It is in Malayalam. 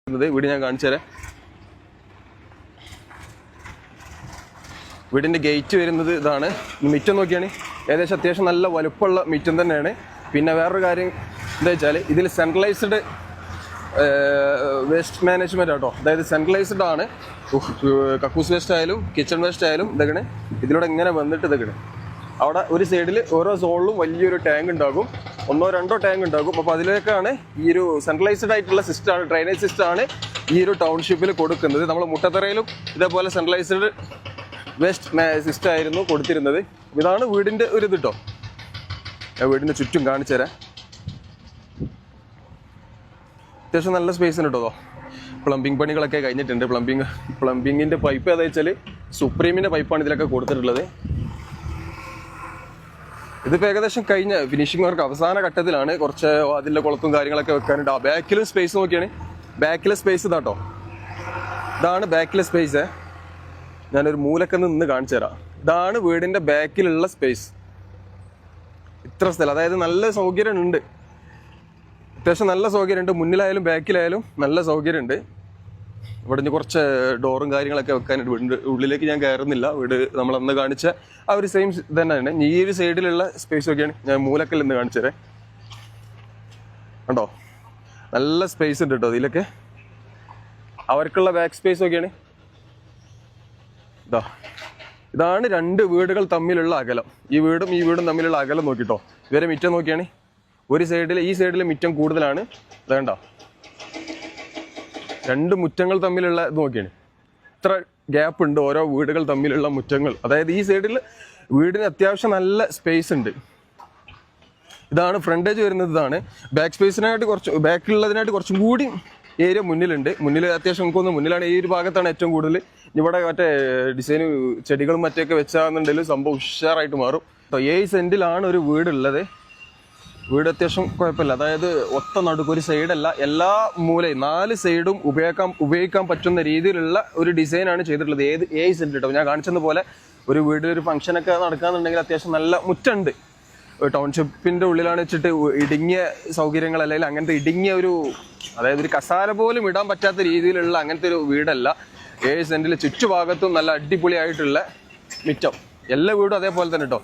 വീട് ഞാൻ കാണിച്ചു തരാം. വീടിൻ്റെ ഗേറ്റ് വരുന്നത് ഇതാണ്. മിറ്റം നോക്കിയാണ് ഏകദേശം അത്യാവശ്യം നല്ല വലുപ്പമുള്ള മിറ്റം തന്നെയാണ്. പിന്നെ വേറൊരു കാര്യം എന്താ വെച്ചാൽ ഇതിൽ സെൻട്രലൈസ്ഡ് വേസ്റ്റ് മാനേജ്മെൻറ്റ് ആട്ടോ. അതായത് സെൻട്രലൈസ്ഡ് ആണ്. കക്കൂസ് വേസ്റ്റ് ആയാലും കിച്ചൺ വേസ്റ്റ് ആയാലും ഇതൊക്കെ ഇതിലൂടെ ഇങ്ങനെ വന്നിട്ട് ഇതൊക്കെ അവിടെ ഒരു സൈഡിൽ ഓരോ സോണിലും വലിയൊരു ടാങ്ക് ഉണ്ടാകും, 1-2 ടാങ്ക് ഉണ്ടാകും. അപ്പോൾ അതിലേക്കാണ് ഈ ഒരു സെൻട്രലൈസ്ഡ് ആയിട്ടുള്ള സിസ്റ്റമാണ്, ഡ്രൈനേജ് സിസ്റ്റമാണ് ഈ ഒരു ടൗൺഷിപ്പിൽ കൊടുക്കുന്നത്. നമ്മൾ മുട്ടത്തറയിലും ഇതേപോലെ സെൻട്രലൈസ്ഡ് വേസ്റ്റ് സിസ്റ്റം ആയിരുന്നു കൊടുത്തിരുന്നത്. ഇതാണ് വീടിൻ്റെ ഒരു ഇത് കേട്ടോ. ഞാൻ വീടിൻ്റെ ചുറ്റും കാണിച്ചു തരാം. അത്യാവശ്യം നല്ല സ്പേസ് ഉണ്ട് കേട്ടോ. പ്ലംബിംഗ് പണികളൊക്കെ കഴിഞ്ഞിട്ടുണ്ട്. പ്ലംബിങ്ങിൻ്റെ പൈപ്പ് ഏതാ വെച്ചാൽ സുപ്രീമിൻ്റെ പൈപ്പാണ് ഇതിലൊക്കെ കൊടുത്തിട്ടുള്ളത്. ഇതിപ്പോൾ ഏകദേശം കഴിഞ്ഞ ഫിനിഷിംഗ് വർക്ക് അവസാന ഘട്ടത്തിലാണ്. കുറച്ച് അതിൻ്റെ കുളത്തും കാര്യങ്ങളൊക്കെ വെക്കാനുണ്ട്. ആ ബാക്കിലും സ്പേസ് നോക്കിയാണ്. ബാക്കിലെ സ്പേസ് ഇതാട്ടോ. ഇതാണ് ബാക്കിലെ സ്പേസ്. ഞാനൊരു മൂലക്ക് നിന്ന് കാണിച്ചു തരാം. ഇതാണ് വീടിൻ്റെ ബാക്കിലുള്ള സ്പേസ്. ഇത്ര സ്ഥലം, അതായത് നല്ല സൗകര്യമുണ്ട്. അത്യാവശ്യം നല്ല സൗകര്യമുണ്ട്. മുന്നിലായാലും ബാക്കിലായാലും നല്ല സൗകര്യമുണ്ട്. ഇവിടെ നിന്ന് കുറച്ച് ഡോറും കാര്യങ്ങളൊക്കെ വെക്കാനുണ്ട്. വീടിൻ്റെ ഉള്ളിലേക്ക് ഞാൻ കയറുന്നില്ല. വീട് നമ്മളന്ന് കാണിച്ച ആ ഒരു സെയിം തന്നെയാണ്. ഈ ഒരു സൈഡിലുള്ള സ്പേസ് ഒക്കെയാണ് ഞാൻ മൂലക്കൽ നിന്ന് കാണിച്ചു തരാം. കണ്ടോ, നല്ല സ്പേസ് ഉണ്ട് കേട്ടോ ഇതിലൊക്കെ. അവർക്കുള്ള ബാക്ക് സ്പേസ് ഒക്കെയാണ്. ഇതാണ് 2 വീടുകൾ തമ്മിലുള്ള അകലം. ഈ വീടും തമ്മിലുള്ള അകലം നോക്കിട്ടോ. ഇവരെ മിറ്റം നോക്കിയാണ്. ഒരു സൈഡിൽ ഈ സൈഡിൽ മിറ്റം കൂടുതലാണ്. വേണ്ട 2 മുറ്റങ്ങൾ തമ്മിലുള്ള ഇത് നോക്കിയാണ്. ഇത്ര ഗ്യാപ്പ് ഉണ്ട് ഓരോ വീടുകൾ തമ്മിലുള്ള മുറ്റങ്ങൾ. അതായത് ഈ സൈഡിൽ വീടിന് അത്യാവശ്യം നല്ല സ്പേസ് ഉണ്ട്. ഇതാണ് ഫ്രണ്ടേജ് വരുന്നത്. ഇതാണ് ബാക്ക് സ്പേസിനായിട്ട് ബാക്കിലുള്ളതിനായിട്ട് കുറച്ചും കൂടി ഏരിയ മുന്നിൽ അത്യാവശ്യം നമുക്കൊന്ന് മുന്നിലാണ്. ഈ ഒരു ഭാഗത്താണ് ഏറ്റവും കൂടുതൽ. ഇവിടെ മറ്റേ ഡിസൈന് ചെടികളും മറ്റൊക്കെ വെച്ചാന്നുണ്ടെങ്കിൽ സംഭവം ഉഷാറായിട്ട് മാറും. 7 സെന്റിലാണ് ഒരു വീടുള്ളത്. വീട് അത്യാവശ്യം കുഴപ്പമില്ല. അതായത് ഒത്ത നടുക്ക് ഒരു സൈഡല്ല, എല്ലാ മൂലയും 4 സൈഡും ഉപയോഗിക്കാൻ പറ്റുന്ന രീതിയിലുള്ള ഒരു ഡിസൈനാണ് ചെയ്തിട്ടുള്ളത്. 7 സെന്റ് കേട്ടോ. ഞാൻ കാണിച്ചത് പോലെ ഒരു വീട്ടിൽ ഒരു ഫംഗ്ഷനൊക്കെ നടക്കാന്നുണ്ടെങ്കിൽ അത്യാവശ്യം നല്ല മുറ്റുണ്ട്. ടൗൺഷിപ്പിന്റെ ഉള്ളിലാണ് വെച്ചിട്ട് ഇടുങ്ങിയ സൗകര്യങ്ങൾ, അല്ലെങ്കിൽ അങ്ങനത്തെ ഇടുങ്ങിയ ഒരു, അതായത് ഒരു കസാര പോലും ഇടാൻ പറ്റാത്ത രീതിയിലുള്ള അങ്ങനത്തെ ഒരു വീടല്ല. 7 സെന്റിൽ ചുറ്റുഭാഗത്തും നല്ല അടിപൊളിയായിട്ടുള്ള മിറ്റം. എല്ലാ വീടും അതേപോലെ തന്നെ കേട്ടോ.